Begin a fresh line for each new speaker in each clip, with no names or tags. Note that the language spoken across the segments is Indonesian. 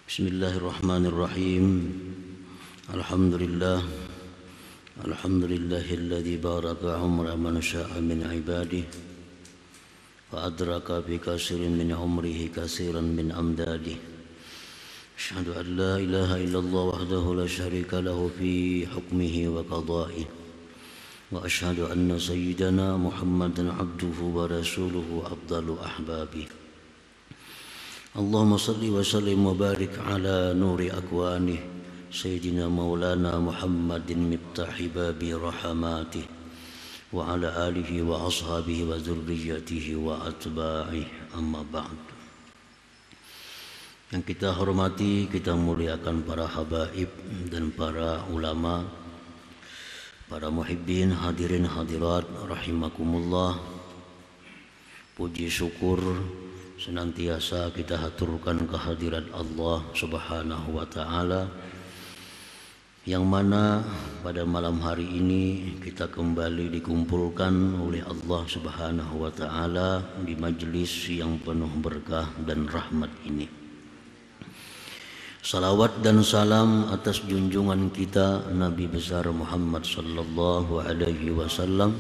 Bismillahirrahmanirrahim. Alhamdulillahilladzi baraka umra man syaa min ibadihi wa adraka bi katsirin min umrihi katsiran min amdadihi. Asyhadu an la ilaha illallah wahdahu la syarika lahu fi hukmihi wa qada'ihi. Wa asyhadu anna sayyidana Muhammadan abduhu wa rasuluhu afdalu ahbabihi. Allahumma salli wa sallim wa barik ala nuri akwanih Sayyidina Maulana Muhammadin miftahi babi rahmatih wa ala alihi wa ashabihi wa zurriyatihi wa atba'ihi, amma ba'd. Yang kita hormati, kita muliakan para habaib dan para ulama, para muhibbin, hadirin hadirat rahimakumullah. Puji syukur senantiasa kita haturkan kehadirat Allah Subhanahu wa ta'ala, yang mana pada malam hari ini kita kembali dikumpulkan oleh Allah Subhanahu wa ta'ala di majelis yang penuh berkah dan rahmat ini. Salawat dan salam atas junjungan kita Nabi besar Muhammad sallallahu alaihi wasallam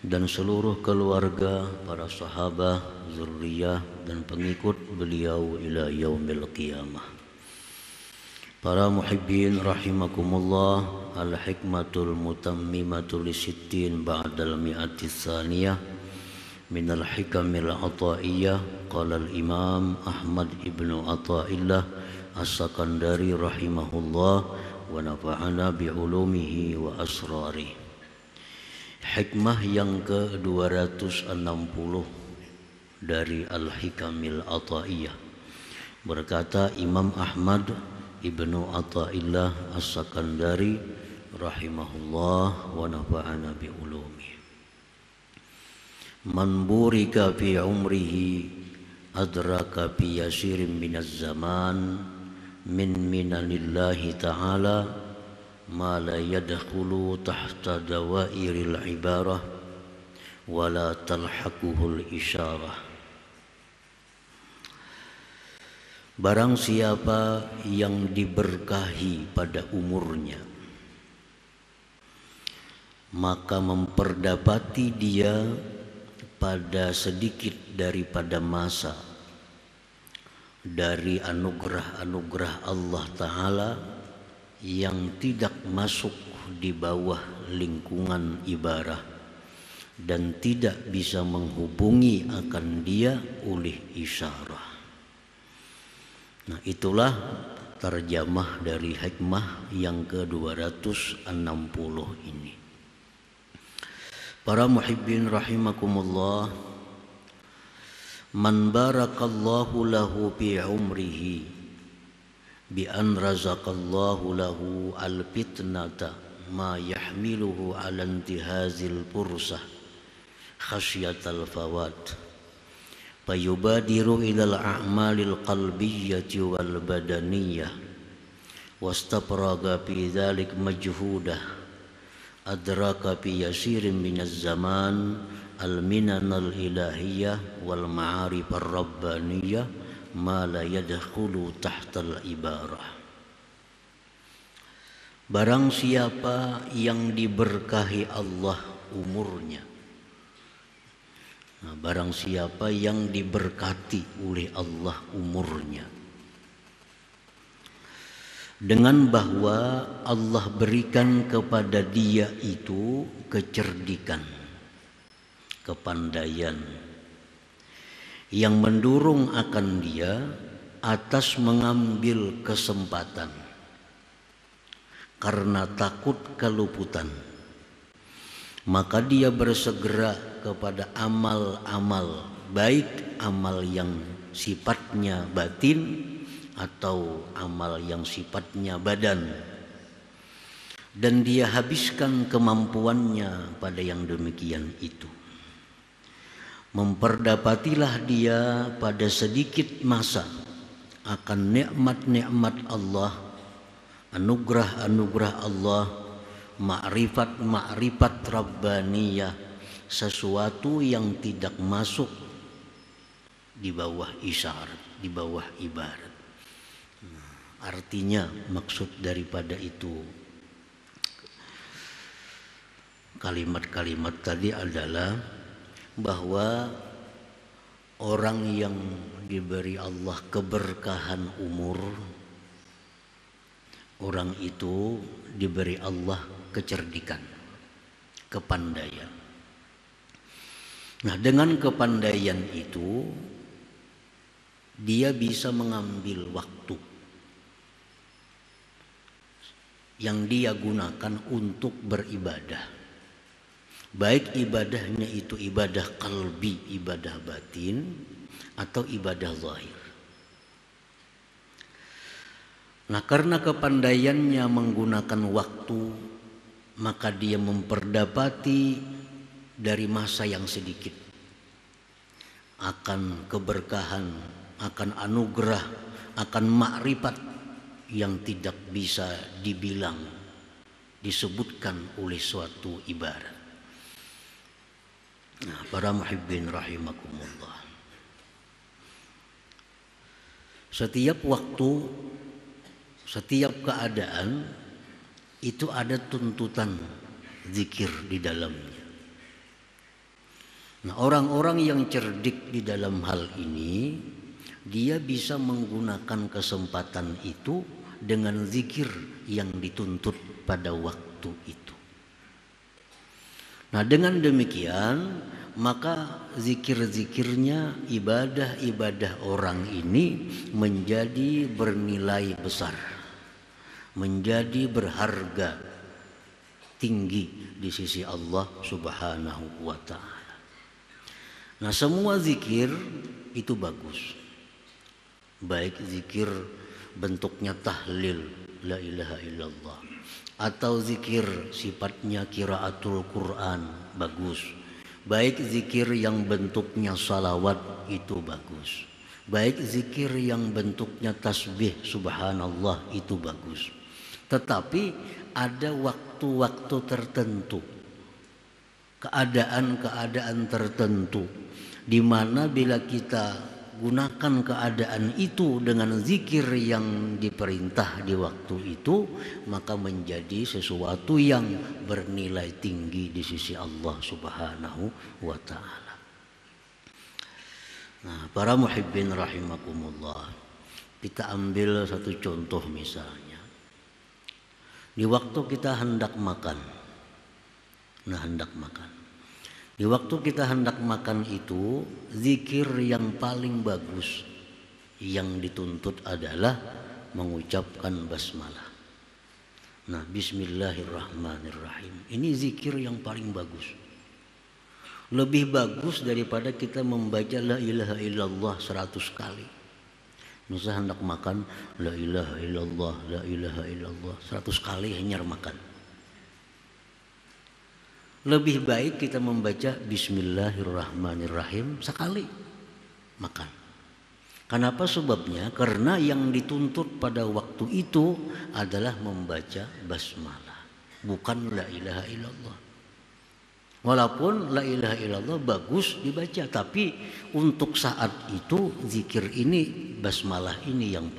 dan seluruh keluarga, para sahabat, zurriyah dan pengikut beliau ila yaumil qiyamah. Para muhibbin rahimakumullah, al-hikmatul mutammimatul lisittin ba'dal mi'atis tsaniyah minal hikamil ata'iyah. Qala al-imam Ahmad ibnu Athaillah as-Sakandari rahimahullah wa nafa'ana bi'ulumihi wa asrarihi. Hikmah yang ke-260 dari Al-Hikamil Ata'iyah. Berkata Imam Ahmad ibnu Athaillah as-Sakandari rahimahullah wa nafa'ana bi ulumi. Man burika fi umrihi adraka bi yasirin minaz zaman min minanillahi ta'ala ma la yadkhulu tahta dawairil ibarah wa la talhaquhul isyarah. Barang siapa yang diberkahi pada umurnya, maka memperdapati dia pada sedikit daripada masa dari anugerah-anugerah Allah Ta'ala yang tidak masuk di bawah lingkungan ibarah dan tidak bisa menghubungi akan dia oleh isyarah. Nah, itulah terjemah dari hikmah yang ke-260 ini. Para muhibbin rahimakumullah, man barakallahu lahu bi umrihi bi an razaqallahu lahu al-fitnata ma yahmiluhu ala intihazil fursah khasyatal fawat fayubadiru ilal a'malil qalbiyyati wal badaniyah wastapraga fi dhalik majhudah adraka fi yasirin minaz zaman al-minanal ilahiyah wal ma'arif ar-rabbaniyah ma la yadkhulu tahtal ibarah. Barang siapa yang diberkahi Allah umurnya, nah, barang siapa yang diberkati oleh Allah umurnya, dengan bahwa Allah berikan kepada dia itu kecerdikan, kepandaian yang mendorong akan dia atas mengambil kesempatan karena takut keluputan, maka dia bersegera kepada amal-amal baik, amal yang sifatnya batin atau amal yang sifatnya badan, dan dia habiskan kemampuannya pada yang demikian itu. Memperdapatilah dia pada sedikit masa akan nikmat-nikmat Allah, anugerah-anugerah Allah, ma'rifat rabbaniyah, sesuatu yang tidak masuk di bawah isyarat, di bawah ibarat. Artinya maksud daripada itu kalimat-kalimat tadi adalah bahwa orang yang diberi Allah keberkahan umur, orang itu diberi Allah kecerdikan, kepandaian. Nah, dengan kepandaian itu dia bisa mengambil waktu yang dia gunakan untuk beribadah. Baik ibadahnya itu ibadah qalbi, ibadah batin, atau ibadah zahir. Nah, karena kepandaiannya menggunakan waktu, maka dia memperdapati dari masa yang sedikit akan keberkahan, akan anugerah, akan makrifat yang tidak bisa dibilang, disebutkan oleh suatu ibarat. Nah, para muhibbin rahimakumullah, setiap waktu, setiap keadaan itu ada tuntutan zikir di dalamnya. Nah, orang-orang yang cerdik di dalam hal ini, dia bisa menggunakan kesempatan itu dengan zikir yang dituntut pada waktu itu. Nah, dengan demikian maka zikir-zikirnya, ibadah-ibadah orang ini menjadi bernilai besar, menjadi berharga tinggi di sisi Allah Subhanahu wa ta'ala. Nah, semua zikir itu bagus, baik zikir bentuknya tahlil la ilaha illallah, atau zikir sifatnya qiraatul Quran, bagus. Baik zikir yang bentuknya salawat, itu bagus. Baik zikir yang bentuknya tasbih subhanallah, itu bagus. Tetapi ada waktu-waktu tertentu, keadaan-keadaan tertentu, di mana bila kita gunakan keadaan itu dengan zikir yang diperintah di waktu itu, maka menjadi sesuatu yang bernilai tinggi di sisi Allah Subhanahu wa ta'ala. Nah, para muhibbin rahimakumullah, kita ambil satu contoh misalnya. Di waktu kita hendak makan. Di waktu kita hendak makan itu, zikir yang paling bagus yang dituntut adalah mengucapkan basmalah. Nah, bismillahirrahmanirrahim. Ini zikir yang paling bagus. Lebih bagus daripada kita membaca la ilaha illallah 100 kali. Misalnya hendak makan, la ilaha illallah, la ilaha illallah 100 kali hanya makan. Lebih baik kita membaca bismillahirrahmanirrahim sekali makan. Kenapa sebabnya? Karena yang dituntut pada waktu itu adalah membaca basmalah, bukan la ilaha illallah. Walaupun la ilaha illallah bagus dibaca, tapi untuk saat itu zikir ini, basmalah ini yang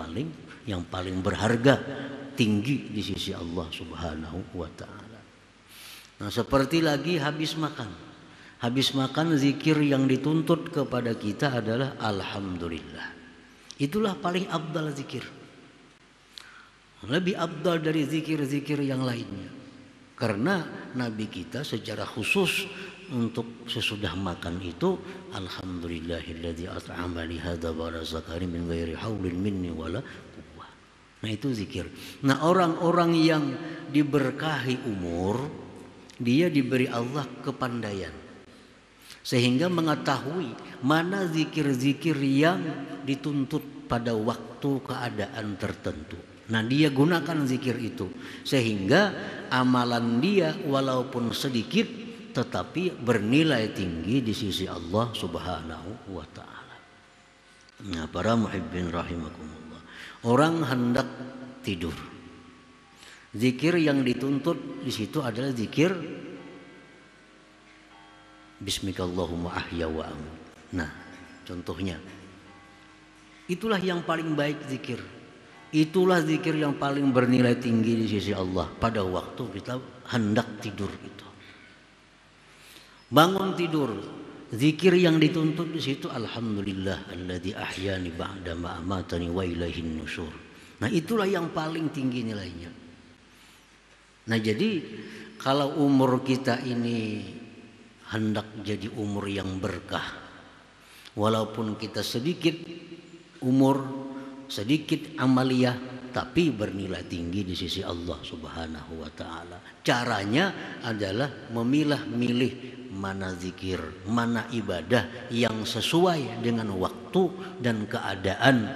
paling berharga tinggi di sisi Allah Subhanahu wa ta'ala. Nah, seperti lagi habis makan. Habis makan, zikir yang dituntut kepada kita adalah alhamdulillah. Itulah paling afdal zikir. Lebih afdal dari zikir-zikir yang lainnya. Karena Nabi kita secara khusus untuk sesudah makan itu, alhamdulillahilladzi at'amani hadza wa razaqani min ghairi haulin minni wala quwwah. Nah, itu zikir. Nah, orang-orang yang diberkahi umur, dia diberi Allah kepandaian sehingga mengetahui mana zikir-zikir yang dituntut pada waktu keadaan tertentu. Nah, dia gunakan zikir itu sehingga amalan dia walaupun sedikit tetapi bernilai tinggi di sisi Allah Subhanahu wa ta'ala. Nah, para muhibbin rahimakumullah, orang hendak tidur, zikir yang dituntut di situ adalah zikir bismikallahumma ahya wa amut. Nah, contohnya itulah yang paling baik zikir. Itulah zikir yang paling bernilai tinggi di sisi Allah pada waktu kita hendak tidur itu. Bangun tidur, zikir yang dituntut di situ alhamdulillah alladzi ahyani ba'da ma amatani wa ilaihin nusyur. Nah, itulah yang paling tinggi nilainya. Nah, jadi kalau umur kita ini hendak jadi umur yang berkah, walaupun kita sedikit umur, sedikit amaliyah, tapi bernilai tinggi di sisi Allah Subhanahu wa taala. Caranya adalah memilah-milih mana zikir, mana ibadah yang sesuai dengan waktu dan keadaan,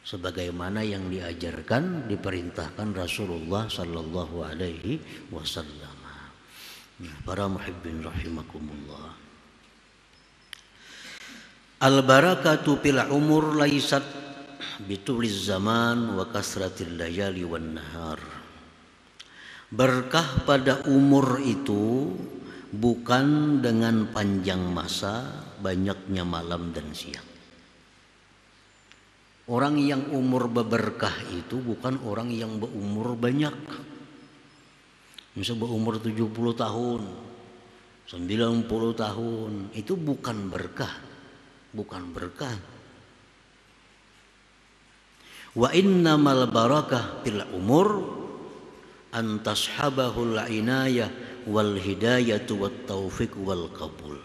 sebagaimana yang diajarkan, diperintahkan Rasulullah sallallahu alaihi wasallam. Para muhibbin rahimakumullah. Al-barakatu fil umur laisat bituliz zaman wa kasratil layali wan nahar. Berkah pada umur itu bukan dengan panjang masa, banyaknya malam dan siang. Orang yang umur berberkah itu bukan orang yang berumur banyak. Misalnya berumur 70 tahun, 90 tahun, itu bukan berkah. Bukan berkah. Wa innamal barakah fil umur an tashabahul inayah wal hidayatu wat taufiq wal qabul.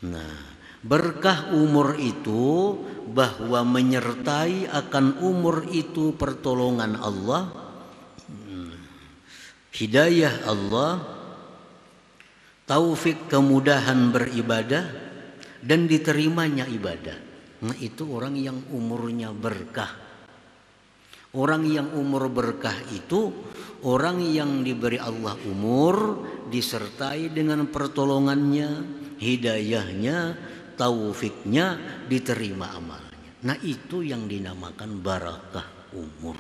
Nah, berkah umur itu bahwa menyertai akan umur itu pertolongan Allah, hidayah Allah, taufik kemudahan beribadah dan diterimanya ibadah. Nah, itu orang yang umurnya berkah. Orang yang umur berkah itu orang yang diberi Allah umur disertai dengan pertolongannya, hidayahnya, taufiknya, diterima amalnya. Nah, itu yang dinamakan barakah umur.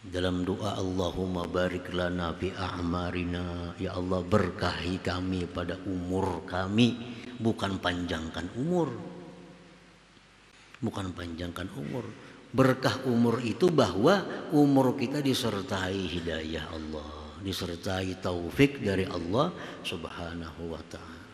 Dalam doa Allahumma barik lana fi a'marina, ya Allah berkahi kami pada umur kami, bukan panjangkan umur. Bukan panjangkan umur. Berkah umur itu bahwa umur kita disertai hidayah Allah, disertai taufik dari Allah Subhanahu wa ta'ala.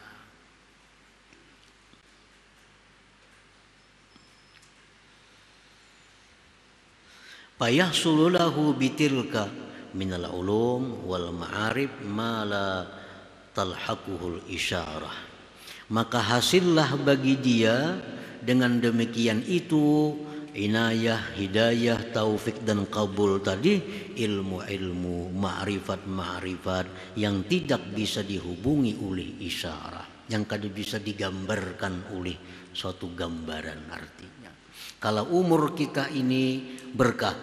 Fayahsulu lahu bitilka minal ulum wal ma'arif ma la talhaquhul isyarah. Maka hasillah bagi dia dengan demikian itu inayah, hidayah, taufik dan kabul tadi, ilmu-ilmu, ma'rifat-ma'rifat yang tidak bisa dihubungi oleh isyarah, yang kada bisa digambarkan oleh suatu gambaran artinya. Kalau umur kita ini berkah,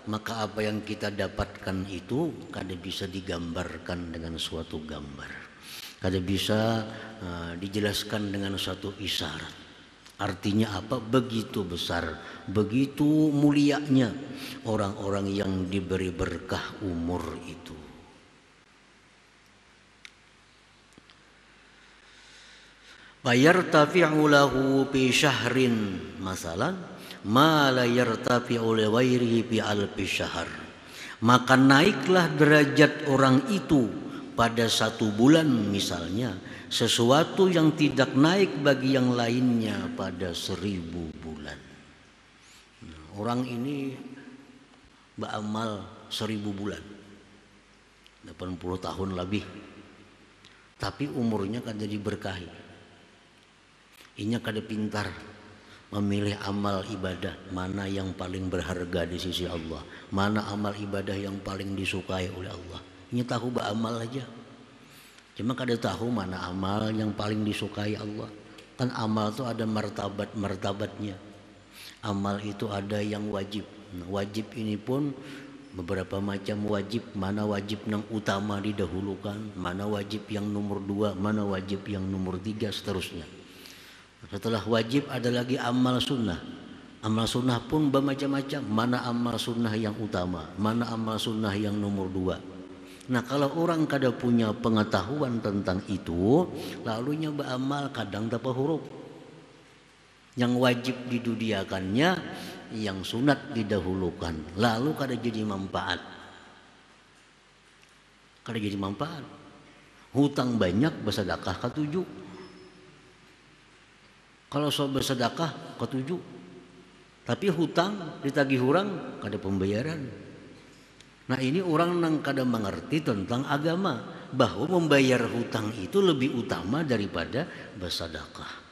maka apa yang kita dapatkan itu kada bisa digambarkan dengan suatu gambar, kada bisa dijelaskan dengan suatu isyarat. Artinya apa? Begitu besar, begitu mulianya orang-orang yang diberi berkah umur itu. Fayartafi'u lahu fi syahrin masalan ma la yartafi'u li ghairihi fi alfi syahr. Maka naiklah derajat orang itu pada 1 bulan misalnya, sesuatu yang tidak naik bagi yang lainnya pada 1000 bulan. Nah, orang ini beramal 1000 bulan, 80 tahun lebih, tapi umurnya kada diberkahi. Inya kada pintar memilih amal ibadah mana yang paling berharga di sisi Allah, mana amal ibadah yang paling disukai oleh Allah. Inya tahu beramal aja, cuma kada tahu mana amal yang paling disukai Allah. Kan amal itu ada martabat-martabatnya. Amal itu ada yang wajib. Nah, wajib ini pun beberapa macam wajib. Mana wajib yang utama didahulukan, mana wajib yang nomor 2, mana wajib yang nomor 3, seterusnya. Setelah wajib ada lagi amal sunnah. Amal sunnah pun bermacam-macam. Mana amal sunnah yang utama, mana amal sunnah yang nomor 2. Nah, kalau orang kada punya pengetahuan tentang itu, lalunya beramal kadang dapat huruf, Yang wajib didudiakannya, yang sunat didahulukan. Lalu kada jadi manfaat. Kada jadi manfaat. Hutang banyak bersedekah ketujuh. Kalau so bersedekah ketujuh. Tapi hutang ditagih orang kada pembayaran. Nah ini orang yang kada mengerti tentang agama, bahwa membayar hutang itu lebih utama daripada bersedekah.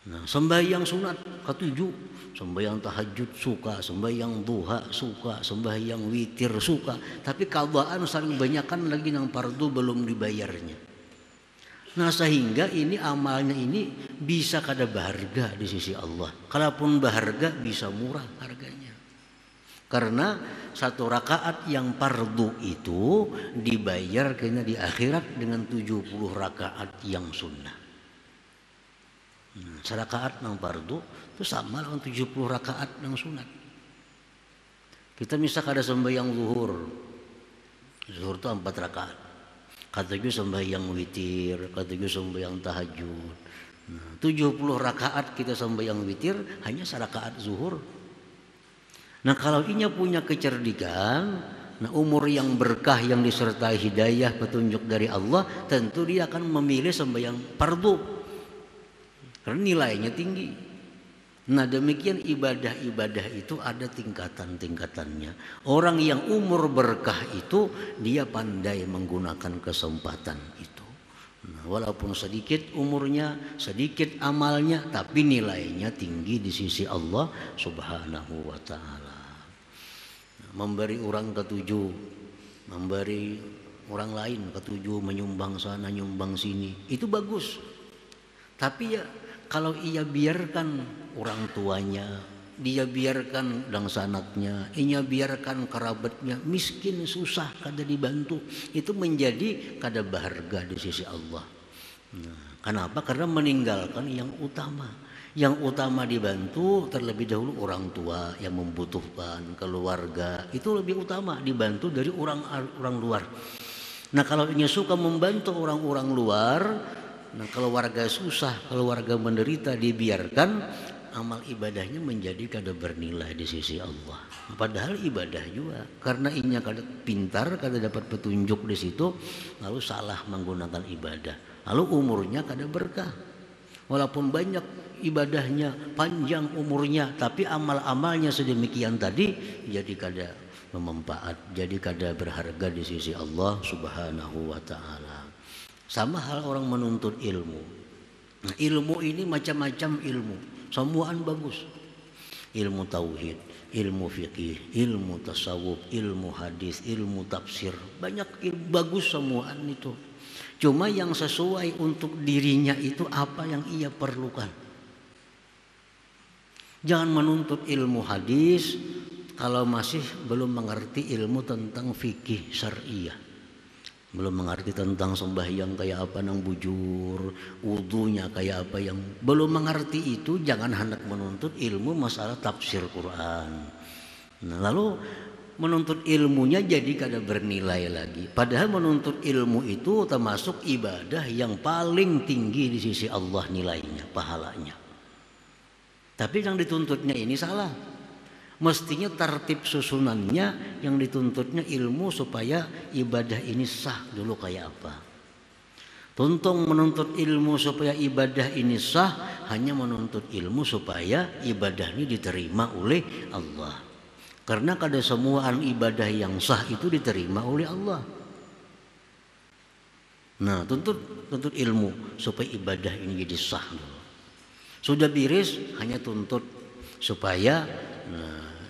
Nah, sembahyang sunat ketujuh, sembahyang tahajud suka, sembahyang duha suka, sembahyang witir suka, tapi qadaan saling banyakan lagi yang fardu belum dibayarnya. Nah sehingga ini amalnya ini bisa kada berharga di sisi Allah. Kalaupun berharga bisa murah harganya. Karena satu rakaat yang fardu itu dibayar kena di akhirat dengan 70 rakaat yang sunnah. Serakaat nang fardu itu sama dengan 70 rakaat nang sunat. Kita misal ada sembahyang zuhur. Zuhur itu 4 rakaat. Kata juga sembahyang witir, kata juga sembahyang tahajud. 70 rakaat kita sembahyang witir hanya serakaat zuhur. Nah kalau inya punya kecerdikan, nah umur yang berkah yang disertai hidayah petunjuk dari Allah, tentu dia akan memilih sembahyang fardu. Karena nilainya tinggi. Nah demikian ibadah-ibadah itu ada tingkatan-tingkatannya. Orang yang umur berkah itu dia pandai menggunakan kesempatan itu. Nah, walaupun sedikit umurnya, sedikit amalnya, tapi nilainya tinggi di sisi Allah Subhanahu wa ta'ala. Nah, memberi orang ketujuh, memberi orang lain ketujuh, menyumbang sana, nyumbang sini, itu bagus. Tapi ya kalau ia biarkan orang tuanya, dia biarkan dangsanatnya, ia biarkan kerabatnya miskin susah kada dibantu, itu menjadi kada berharga di sisi Allah. Nah, kenapa? Karena meninggalkan yang utama. Yang utama dibantu terlebih dahulu orang tua yang membutuhkan, keluarga itu lebih utama dibantu dari orang luar. Nah kalau ia suka membantu orang-orang luar, nah kalau warga susah, kalau warga menderita dibiarkan, amal ibadahnya menjadi kada bernilai di sisi Allah. Padahal ibadah juga, karena inya kada pintar, kada dapat petunjuk di situ, lalu salah menggunakan ibadah, lalu umurnya kada berkah. Walaupun banyak ibadahnya, panjang umurnya, tapi amal-amalnya sedemikian tadi jadi kada bermanfaat, jadi kada berharga di sisi Allah Subhanahu wa ta'ala. Sama hal orang menuntut ilmu. Nah, ilmu ini macam-macam ilmu, semuaan bagus. Ilmu tauhid, ilmu fikih, ilmu tasawuf, ilmu hadis, ilmu tafsir, banyak ilmu bagus semuaan itu. Cuma yang sesuai untuk dirinya itu apa yang ia perlukan. Jangan menuntut ilmu hadis kalau masih belum mengerti ilmu tentang fikih syariah. Belum mengerti tentang sembahyang kayak apa nang bujur, wudunya kayak apa, yang belum mengerti itu jangan hendak menuntut ilmu masalah tafsir Quran. Nah, lalu menuntut ilmunya jadi kada bernilai lagi. Padahal menuntut ilmu itu termasuk ibadah yang paling tinggi di sisi Allah nilainya, pahalanya. Tapi yang dituntutnya ini salah. Mestinya tertib susunannya yang dituntutnya ilmu supaya ibadah ini sah dulu kayak apa. Tuntung menuntut ilmu supaya ibadah ini sah hanya menuntut ilmu supaya ibadah ini diterima oleh Allah. Karena kada semuaan ibadah yang sah itu diterima oleh Allah. Nah, tuntut ilmu supaya ibadah ini jadi sah dulu. Sudah beres hanya tuntut supaya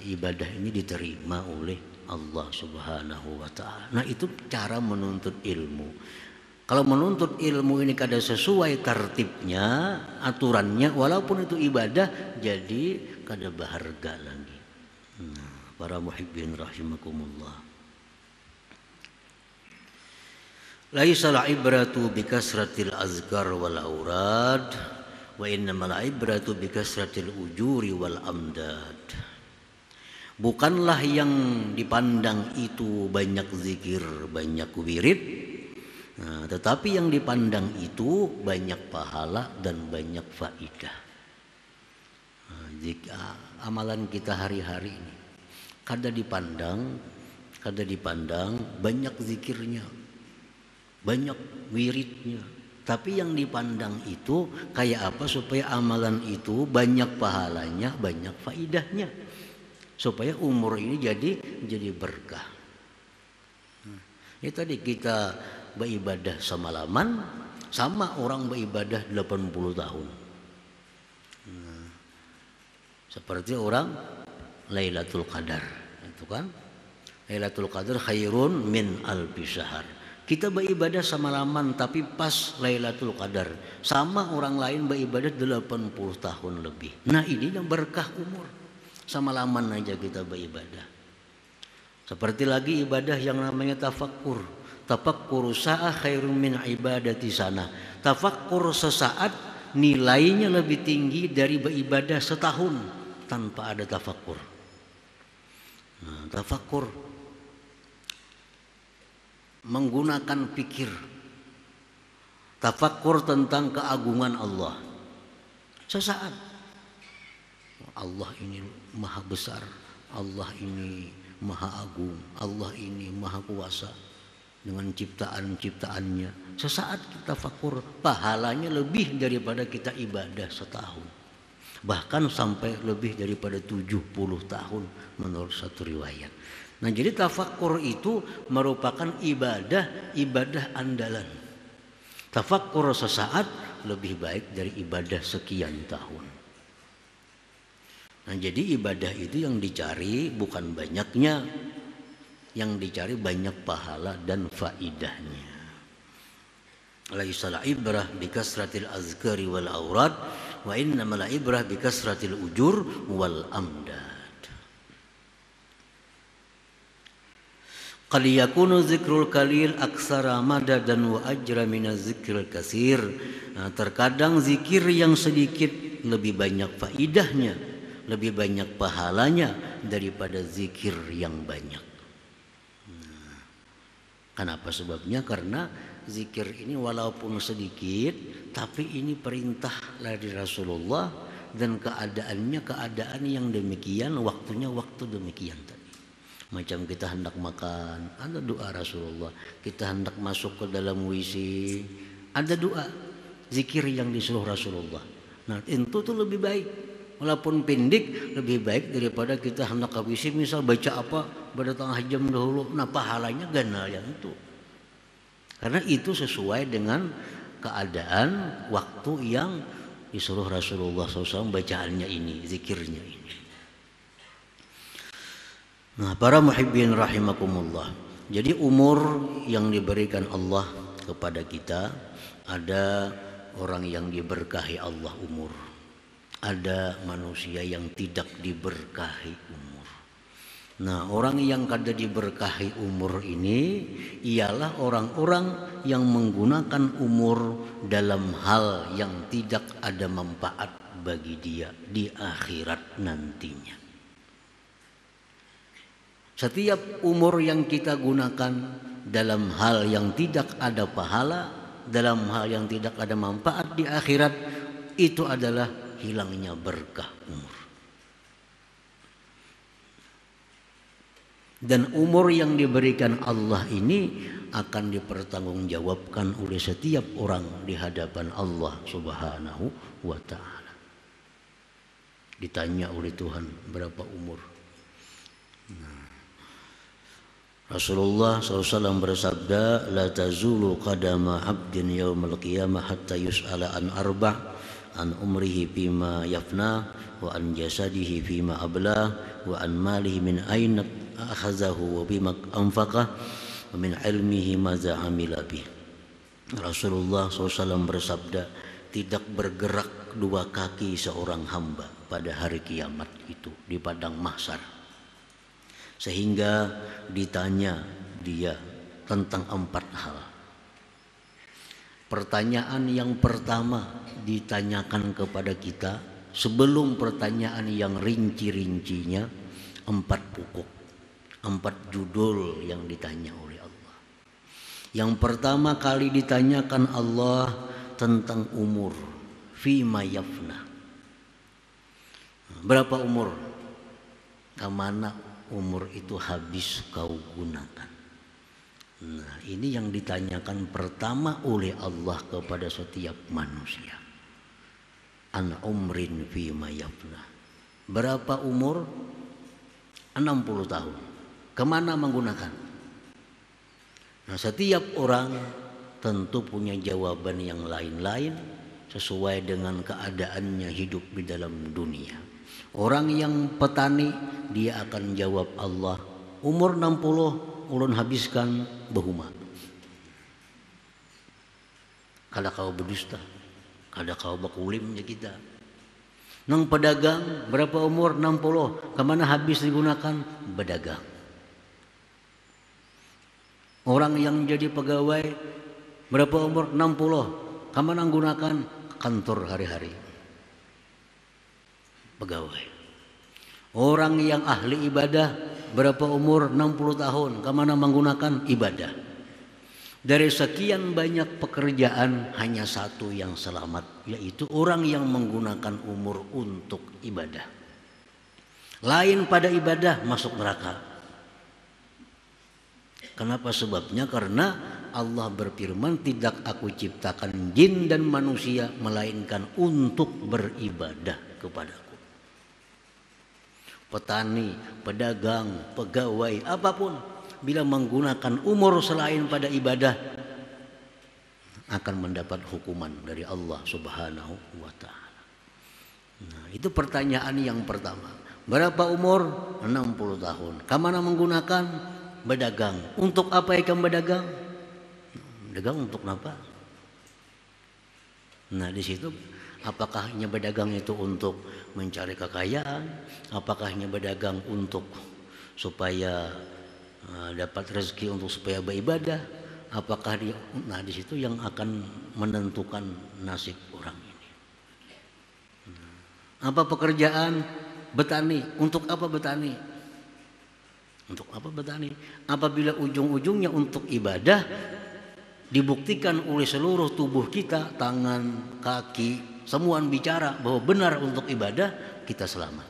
ibadah ini diterima oleh Allah Subhanahu wa ta'ala. Nah itu cara menuntut ilmu. Kalau menuntut ilmu ini kada sesuai tertibnya, aturannya, walaupun itu ibadah, jadi kada berharga lagi. Nah, para muhibbin rahimakumullah. Laisal ibratu bikasratil azkar wal aurad, wa innamal ibratu bikasratil ujuri wal amdad. Bukanlah yang dipandang itu banyak zikir, banyak wirid, nah, tetapi yang dipandang itu banyak pahala dan banyak faidah. Amalan kita hari-hari ini kada dipandang banyak zikirnya, banyak wiridnya, tapi yang dipandang itu kayak apa supaya amalan itu banyak pahalanya, banyak faidahnya, supaya umur ini jadi berkah. Ini tadi kita beribadah semalaman sama orang beribadah 80 tahun. Seperti orang Lailatul Qadar, itu kan? Lailatul Qadar khairun min alfi syahr. Kita beribadah semalaman tapi pas Lailatul Qadar sama orang lain beribadah 80 tahun lebih. Nah, ini yang berkah umur. Semalaman aja kita beribadah. Seperti lagi ibadah yang namanya tafakkur. Tafakkur sa'ah khairun min ibadati sana. Tafakkur sesaat nilainya lebih tinggi dari beribadah setahun tanpa ada tafakkur. Nah, tafakkur menggunakan pikir. Tafakkur tentang keagungan Allah. Sesaat. Allah ini maha besar. Allah ini maha agung. Allah ini maha kuasa. Dengan ciptaan-ciptaannya. Sesaat kita tafakkur, pahalanya lebih daripada kita ibadah setahun. Bahkan sampai lebih daripada 70 tahun menurut satu riwayat. Nah, jadi tafakkur itu merupakan ibadah andalan. Tafakkur sesaat lebih baik dari ibadah sekian tahun. Nah, jadi ibadah itu yang dicari bukan banyaknya, yang dicari banyak pahala dan faidahnya. Laisal ibrah bikasratil azkari wal aurad wa innamal ibrah bikasratil ujur wal amdad. Qad yakunu zikrul qalil aksara madadan wa ajra minaz zikril katsir. Nah, terkadang zikir yang sedikit lebih banyak faidahnya, lebih banyak pahalanya daripada zikir yang banyak. Kenapa sebabnya? Karena zikir ini walaupun sedikit, tapi ini perintah dari Rasulullah dan keadaannya keadaan yang demikian, waktunya waktu demikian tadi. Macam kita hendak makan, ada doa Rasulullah. Kita hendak masuk ke dalam WC, ada doa, zikir yang disuruh Rasulullah. Nah, itu tuh lebih baik. Walaupun pendek, lebih baik daripada kita hendak ke WC misal baca apa pada tengah jam dahulu. Nah, pahalanya ganal yang itu. Karena itu sesuai dengan keadaan waktu yang disuruh Rasulullah SAW bacaannya ini, zikirnya ini. Nah, para muhibbin rahimakumullah. Jadi umur yang diberikan Allah kepada kita, ada orang yang diberkahi Allah umur. Ada manusia yang tidak diberkahi umur. Nah, orang yang kada diberkahi umur ini ialah orang-orang yang menggunakan umur dalam hal yang tidak ada manfaat bagi dia di akhirat nantinya. Setiap umur yang kita gunakan dalam hal yang tidak ada pahala, dalam hal yang tidak ada manfaat di akhirat, itu adalah hilangnya berkah umur. Dan umur yang diberikan Allah ini akan dipertanggungjawabkan oleh setiap orang di hadapan Allah Subhanahu wa ta'ala. Ditanya oleh Tuhan berapa umur. Rasulullah SAW bersabda, la tazulu qadama abdin yaumal qiyamah hatta yus'ala an arba' an umrihi fima yafna wa an jasadihi fima abla wa an malihi min aina akhazahu wa bima anfaqah wa min ilmihi maza amila bih. Rasulullah SAW bersabda, tidak bergerak dua kaki seorang hamba pada hari kiamat itu di padang mahsyar sehingga ditanya dia tentang 4 hal. Pertanyaan yang pertama ditanyakan kepada kita sebelum pertanyaan yang rinci-rincinya 4 pokok, 4 judul yang ditanya oleh Allah. Yang pertama kali ditanyakan Allah tentang umur, fima yafna. Berapa umur? Kemana umur itu habis kau gunakan? Nah, ini yang ditanyakan pertama oleh Allah kepada setiap manusia. An umrin fima yafna. Berapa umur? 60 tahun. Kemana menggunakan? Nah, setiap orang tentu punya jawaban yang lain-lain sesuai dengan keadaannya hidup di dalam dunia. Orang yang petani, dia akan jawab Allah, umur 60 ulun habiskan behuma. Kada kau berdusta, kada kau bakulim ya kita. Nang pedagang berapa umur? 60. Kemana habis digunakan? Berdagang. Orang yang jadi pegawai berapa umur? 60. Kemana gunakan? Kantor hari-hari. Pegawai. Orang yang ahli ibadah berapa umur? 60 tahun. Kemana menggunakan? Ibadah. Dari sekian banyak pekerjaan hanya satu yang selamat, yaitu orang yang menggunakan umur untuk ibadah. Lain pada ibadah masuk neraka. Kenapa sebabnya? Karena Allah berfirman, tidak aku ciptakan jin dan manusia melainkan untuk beribadah kepadaku. Petani, pedagang, pegawai, apapun, bila menggunakan umur selain pada ibadah akan mendapat hukuman dari Allah Subhanahu wa ta'ala. Nah, itu pertanyaan yang pertama. Berapa umur? 60 tahun. Kemana menggunakan? Berdagang. Untuk apa ikan berdagang? Berdagang untuk apa? Nah, di situ apakah hanya berdagang itu untuk mencari kekayaan? Apakah hanya berdagang untuk supaya dapat rezeki, untuk supaya beribadah? Apakah dia? Nah, di situ yang akan menentukan nasib orang ini. Apa pekerjaan? Bertani. Untuk apa bertani? Untuk apa bertani? Apabila ujung-ujungnya untuk ibadah, dibuktikan oleh seluruh tubuh kita, tangan, kaki, semua bicara bahwa benar untuk ibadah, kita selamat.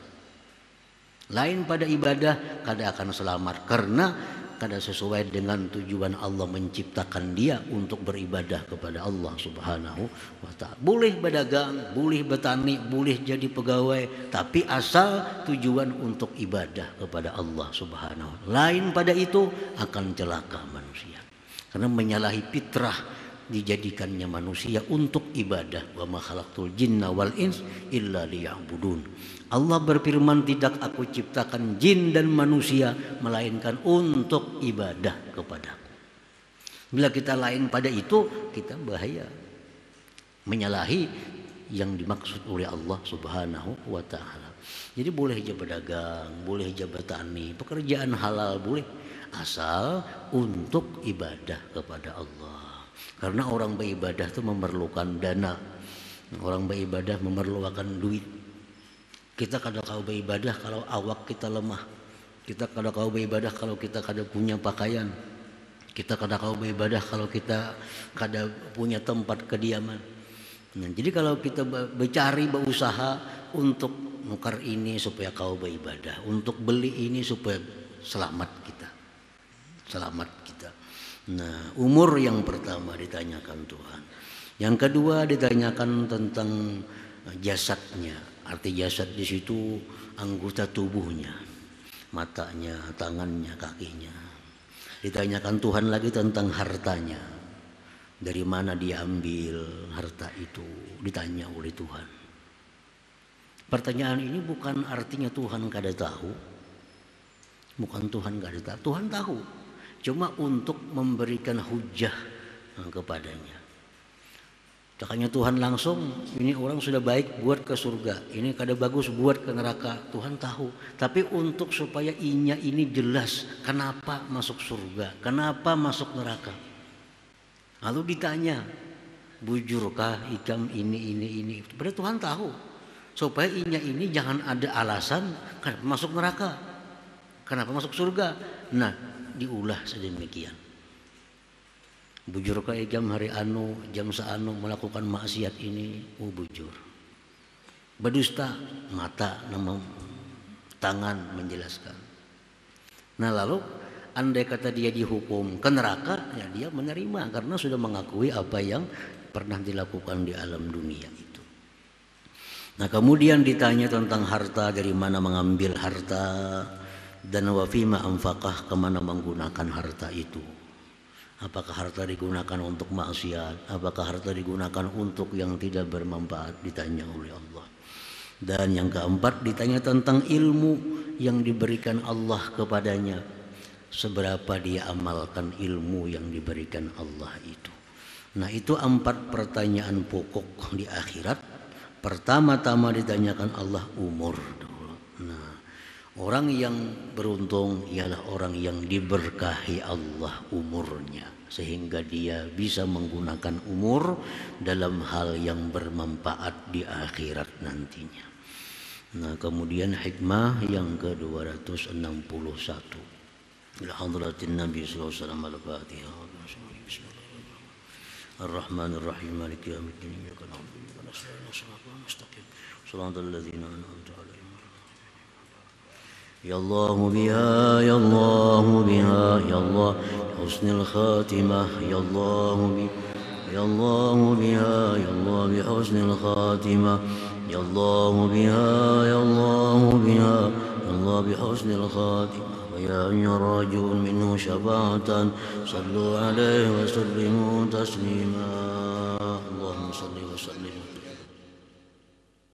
Lain pada ibadah, kada akan selamat karena kada sesuai dengan tujuan Allah menciptakan dia untuk beribadah kepada Allah Subhanahu wa ta'ala. Boleh berdagang, boleh bertani, boleh jadi pegawai, tapi asal tujuan untuk ibadah kepada Allah Subhanahu wa ta'ala. Lain pada itu akan celaka manusia. Karena menyalahi fitrah dijadikannya manusia untuk ibadah. Wa ma khalaqtul jinna wal ins illa liya'budun. Allah berfirman, tidak aku ciptakan jin dan manusia melainkan untuk ibadah kepadaku. Bila kita lain pada itu, kita bahaya, menyalahi yang dimaksud oleh Allah Subhanahu wa ta'ala. Jadi boleh aja berdagang, boleh aja bertani, pekerjaan halal boleh, asal untuk ibadah kepada Allah. Karena orang beribadah itu memerlukan dana, orang beribadah memerlukan duit. Kita kada kau beribadah kalau awak kita lemah. Kita kada kau beribadah kalau kita kada punya pakaian. Kita kada kau beribadah kalau kita kada punya tempat kediaman. Nah, jadi kalau kita bercari, berusaha untuk nukar ini supaya kau beribadah, untuk beli ini supaya selamat kita. Selamat kita. Nah, umur yang pertama ditanyakan Tuhan. Yang kedua ditanyakan tentang jasadnya. Arti jasad di situ anggota tubuhnya, matanya, tangannya, kakinya. Ditanyakan Tuhan lagi tentang hartanya. Dari mana dia ambil harta itu? Ditanya oleh Tuhan. Pertanyaan ini bukan artinya Tuhan kada tahu. Bukan Tuhan kada tahu. Tuhan tahu. Cuma untuk memberikan hujah kepadanya. Makanya Tuhan langsung, ini orang sudah baik buat ke surga, ini kada bagus buat ke neraka. Tuhan tahu. Tapi untuk supaya inya ini jelas kenapa masuk surga, kenapa masuk neraka. Lalu ditanya, bujurkah ikam ini. Berarti Tuhan tahu. Supaya inya ini jangan ada alasan kenapa masuk neraka, kenapa masuk surga. Nah, diulah sedemikian. Bujur ke jam hari anu, jam seanu melakukan maksiat ini, bujur. berdusta mata, nama tangan menjelaskan. Nah lalu andai kata dia dihukum ke neraka, ya dia menerima karena sudah mengakui apa yang pernah dilakukan di alam dunia itu. Nah kemudian ditanya tentang harta, dari mana mengambil harta, dan wafima anfaqah, kemana menggunakan harta itu. Apakah harta digunakan untuk maksiat, apakah harta digunakan untuk yang tidak bermanfaat, ditanya oleh Allah. Dan yang keempat ditanya tentang ilmu yang diberikan Allah kepadanya, seberapa dia amalkan ilmu yang diberikan Allah itu. Nah itu 4 pertanyaan pokok di akhirat. Pertama-tama ditanyakan Allah umur. Nah orang yang beruntung ialah orang yang diberkahi Allah umurnya, sehingga dia bisa menggunakan umur dalam hal yang bermanfaat di akhirat nantinya. Nah kemudian hikmah yang ke-261, ila hadratin Nabi sallallahu alaihi wasallam, al-Fatihah. Ar-Rahmanir Rahim, Maliki yaumiddin, iyyaka na'budu wa iyyaka nasta'in, shiratal mustaqim, shiratal ladzina an'amta 'alaihim. Ya Allah biha, ya Allah biha, ya Allah husnul khatimah, ya Allah biha, ya Allah biha, ya Allah bi husnil khatimah, ya Allah biha, ya Allah biha, ya Allah bi husnil khatimah. Ya rajiun minhu syafa'atan, sallu alaihi wa sallimu taslima. Allahumma salli wa sallim.